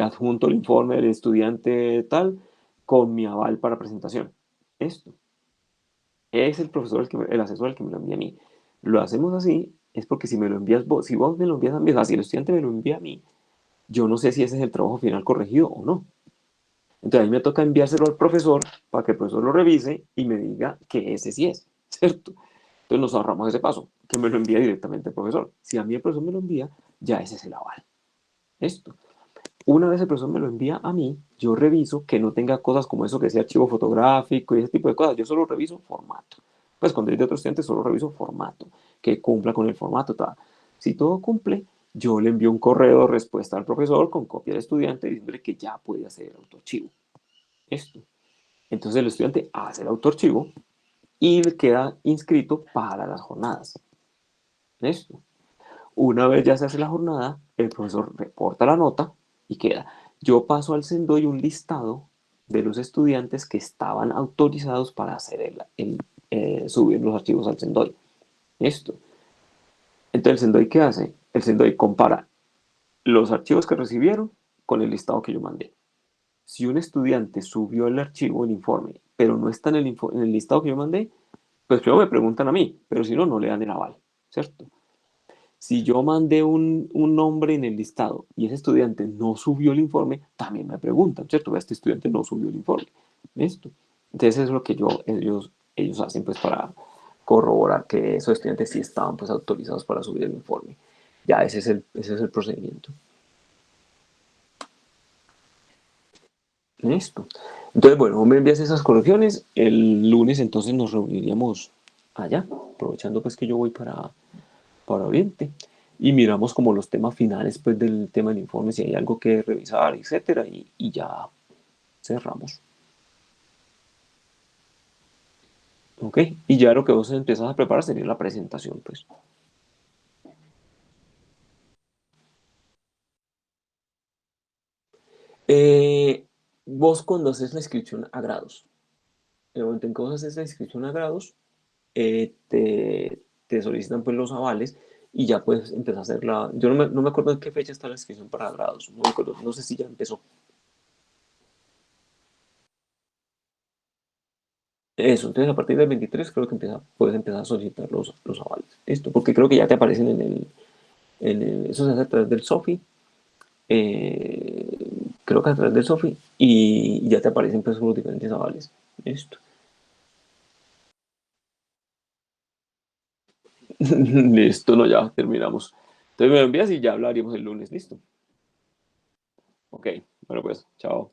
adjunto el informe del estudiante tal con mi aval para presentación. Esto. Es el profesor, el asesor el que me lo envía a mí. Lo hacemos así, es porque si me lo envías vos, si vos me lo envías a mí, o sea, si el estudiante me lo envía a mí, yo no sé si ese es el trabajo final corregido o no. Entonces a mí me toca enviárselo al profesor para que el profesor lo revise y me diga que ese sí es, ¿cierto? Entonces nos ahorramos ese paso, que me lo envía directamente el profesor. Si a mí el profesor me lo envía, ya ese es el aval. Esto. Una vez el profesor me lo envía a mí, yo reviso que no tenga cosas como eso que sea archivo fotográfico y ese tipo de cosas. Yo solo reviso formato. Pues cuando es de otro estudiante solo reviso formato, que cumpla con el formato. Tal. Si todo cumple, yo le envío un correo de respuesta al profesor con copia del estudiante diciéndole que ya puede hacer el autoarchivo. Esto. Entonces el estudiante hace el autoarchivo y queda inscrito para las jornadas. Esto. Una vez ya se hace la jornada, el profesor reporta la nota y queda. Yo paso al Sendoy un listado de los estudiantes que estaban autorizados para hacer subir los archivos al Sendoy. Esto. Entonces, ¿el Sendoy qué hace? El Sendoy compara los archivos que recibieron con el listado que yo mandé. Si un estudiante subió el archivo, el informe, pero no está en el listado que yo mandé, pues primero me preguntan a mí, pero si no, no le dan el aval, ¿cierto? Si yo mandé un nombre en el listado y ese estudiante no subió el informe, también me preguntan, ¿cierto? Este estudiante no subió el informe. ¿Listo? Entonces eso es lo que ellos hacen pues para corroborar que esos estudiantes sí estaban pues autorizados para subir el informe. Ya ese es el procedimiento. Listo. Entonces, bueno, vos me envías esas correcciones. El lunes entonces nos reuniríamos allá, aprovechando pues que yo voy para Oriente. Y miramos como los temas finales pues del tema del informe, si hay algo que revisar, etcétera, y ya cerramos. ¿Ok? Y ya lo que vos empiezas a preparar sería la presentación, pues. Eh, Vos cuando haces la inscripción a grados, en el momento en que vos haces la inscripción a grados, te solicitan pues los avales y ya puedes empezar a hacer la... Yo no me acuerdo en qué fecha está la inscripción para grados, no me acuerdo, no sé si ya empezó. Eso, entonces a partir del 23 creo que puedes empezar a solicitar los avales. Esto, porque creo que ya te aparecen eso se hace a través del SOFI, eh, creo que a través del SOFI y ya te aparecen pues los diferentes avales. Esto. Listo, no, ya terminamos. Entonces me lo envías y ya hablaríamos el lunes, listo. Ok, bueno pues, chao.